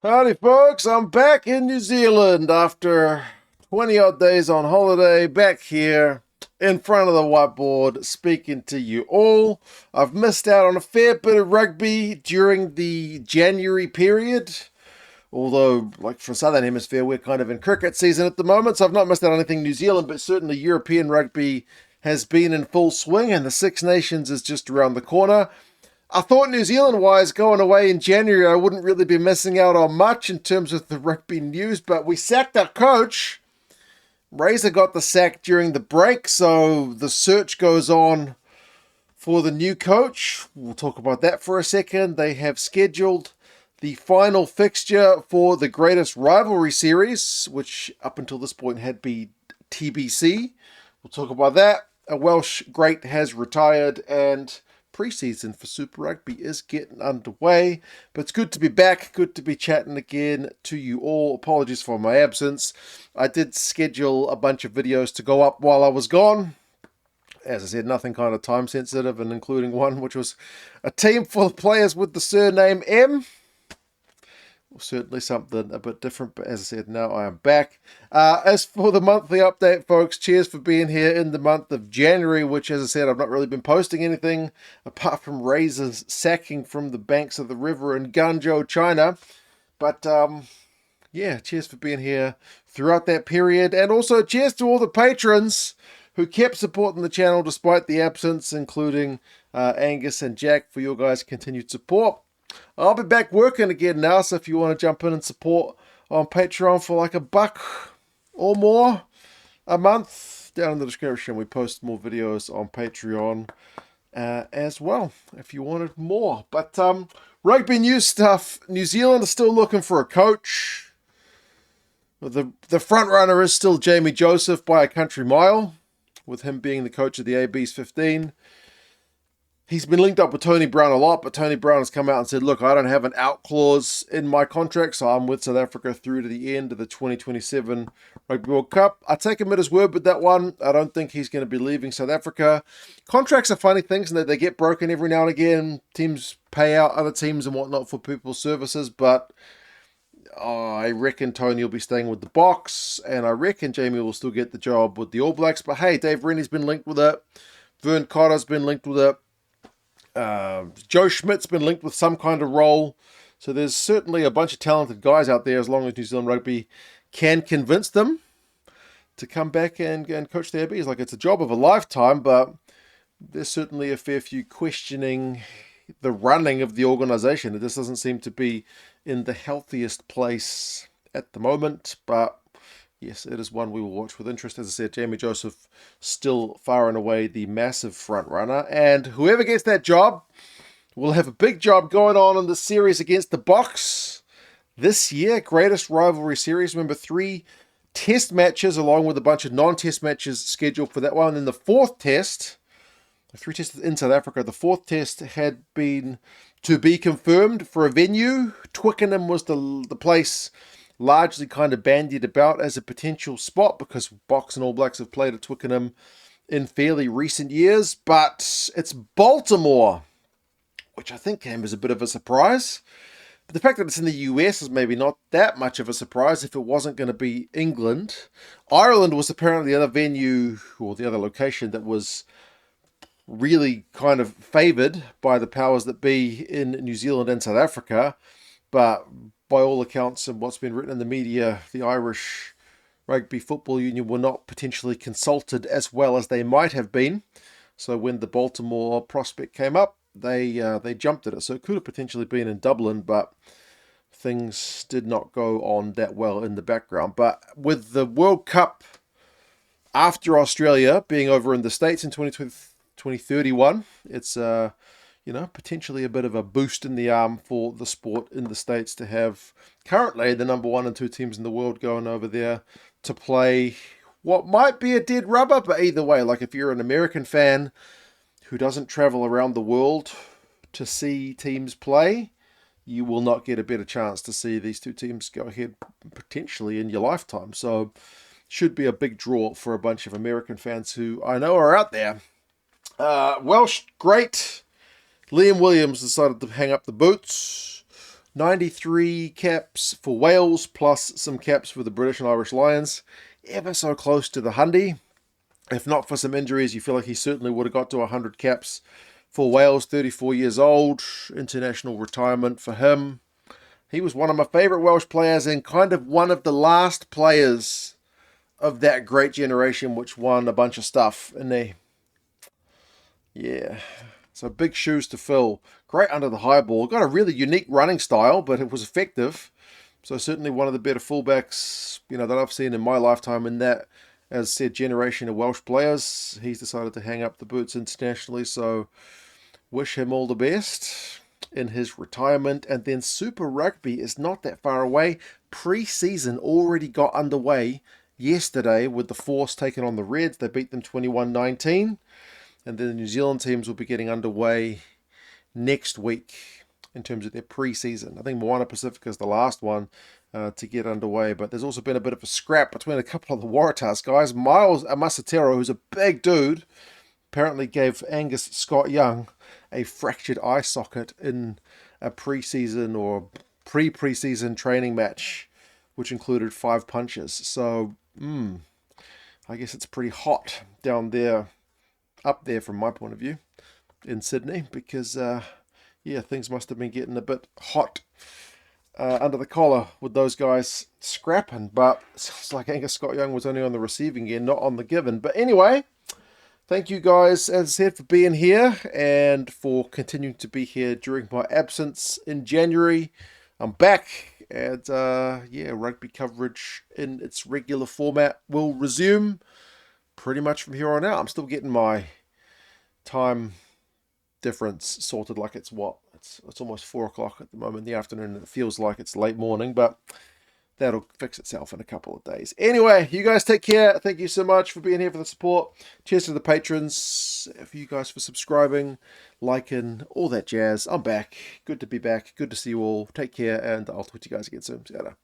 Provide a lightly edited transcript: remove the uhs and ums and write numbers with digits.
Howdy, folks. I'm back in New Zealand after 20 odd days on holiday, back here in front of the whiteboard speaking to you all. I've missed out on a fair bit of rugby during the January period, although, like for Southern Hemisphere, we're kind of in cricket season at the moment, so I've not missed out on anything New Zealand, but certainly European rugby has been in full swing, and the Six Nations is just around the corner. I thought New Zealand-wise, going away in January, I wouldn't really be missing out on much in terms of the rugby news, but we sacked our coach. Razor got the sack during the break, so the search goes on for the new coach. We'll talk about that for a second. They have scheduled the final fixture for the Greatest Rivalry series, which up until this point had been TBC. We'll talk about that. A Welsh great has retired, and preseason for Super Rugby is getting underway. But it's good to be back, good to be chatting again to you all. Apologies for my absence. I did schedule a bunch of videos to go up while I was gone. As I said, nothing kind of time sensitive, and including one which was a team full of players with the surname M. Certainly something a bit different, but as I said, now I am back. As for the monthly update, folks, cheers for being here in the month of January, which, as I said, I've not really been posting anything apart from Razor's sacking from the banks of the river in Guangzhou, China. But yeah, cheers for being here throughout that period, and also cheers to all the patrons who kept supporting the channel despite the absence, including Angus and Jack, for your guys' continued support. I'll be back working again now, so if you want to jump in and support on Patreon for like $1 or more a month, down in the description we post more videos on Patreon as well, if you wanted more. But rugby news stuff, New Zealand is still looking for a coach. The front runner is still Jamie Joseph by a country mile, with him being the coach of the AB's 15. He's been linked up with Tony Brown a lot, but Tony Brown has come out and said, look, I don't have an out clause in my contract, so I'm with South Africa through to the end of the 2027 Rugby World Cup. I take him at his word with that one. I don't think he's going to be leaving South Africa. Contracts are funny things, and they get broken every now and again. Teams pay out other teams and whatnot for people's services, but I reckon Tony will be staying with the Box, and I reckon Jamie will still get the job with the All Blacks. But hey, Dave Rennie's been linked with it. Vern Cotter's been linked with it. Joe Schmidt's been linked with some kind of role. So there's certainly a bunch of talented guys out there, as long as New Zealand Rugby can convince them to come back and coach the ABs. Like, it's a job of a lifetime, but there's certainly a fair few questioning the running of the organisation. It just doesn't seem to be in the healthiest place at the moment, but yes, it is one we will watch with interest. As I said, Jamie Joseph still far and away the massive front runner, and whoever gets that job will have a big job going on in the series against the Box this year. Greatest Rivalry series. Remember, 3 test matches along with a bunch of non-test matches scheduled for that one. And then the 4th test, 3 tests in South Africa, the 4th test had been to be confirmed for a venue. Twickenham was the place largely kind of bandied about as a potential spot, because Box and All Blacks have played at Twickenham in fairly recent years. But it's Baltimore, which I think came as a bit of a surprise. But the fact that it's in the US is maybe not that much of a surprise if it wasn't going to be England. Ireland was apparently the other venue, or the other location, that was really kind of favoured by the powers that be in New Zealand and South Africa. But by all accounts and what's been written in the media, the Irish Rugby Football Union were not potentially consulted as well as they might have been. So when the Baltimore prospect came up, they jumped at it. So it could have potentially been in Dublin, but things did not go on that well in the background. But with the World Cup after Australia being over in the States in 2031, it's potentially a bit of a boost in the arm for the sport in the States to have currently the number 1 and 2 teams in the world going over there to play what might be a dead rubber. But either way, like, if you're an American fan who doesn't travel around the world to see teams play, you will not get a better chance to see these 2 teams go ahead potentially in your lifetime. So should be a big draw for a bunch of American fans who I know are out there. Welsh great Liam Williams decided to hang up the boots. 93 caps for Wales, plus some caps for the British and Irish Lions. Ever so close to the 100. If not for some injuries, you feel like he certainly would have got to 100 caps for Wales. 34 years old, international retirement for him. He was one of my favourite Welsh players and kind of one of the last players of that great generation which won a bunch of stuff. And so big shoes to fill. Great under the high ball. Got a really unique running style, but it was effective. So certainly one of the better fullbacks, that I've seen in my lifetime in that, as said, generation of Welsh players. He's decided to hang up the boots internationally, so wish him all the best in his retirement. And then Super Rugby is not that far away. Pre-season already got underway yesterday with the Force taking on the Reds. They beat them 21-19. And then the New Zealand teams will be getting underway next week in terms of their pre-season. I think Moana Pacifica is the last one to get underway. But there's also been a bit of a scrap between a couple of the Waratahs guys. Miles Amasatero, who's a big dude, apparently gave Angus Scott Young a fractured eye socket in a pre-season or pre-preseason training match, which included 5 punches. So, I guess it's pretty hot down there, up there from my point of view, in Sydney, because, things must have been getting a bit hot under the collar with those guys scrapping. But it sounds like Angus Scott Young was only on the receiving end, not on the giving. But anyway, thank you guys, as I said, for being here and for continuing to be here during my absence in January. I'm back, and rugby coverage in its regular format will resume pretty much from here on out. I'm still getting my time difference sorted. Like it's almost 4 o'clock at the moment in the afternoon, and it feels like it's late morning, but that'll fix itself in a couple of days. Anyway, you guys take care. Thank you so much for being here, for the support. Cheers to the patrons, for you guys for subscribing, liking, all that jazz. I'm back. Good to be back. Good to see you all. Take care, and I'll talk to you guys again soon. See you later.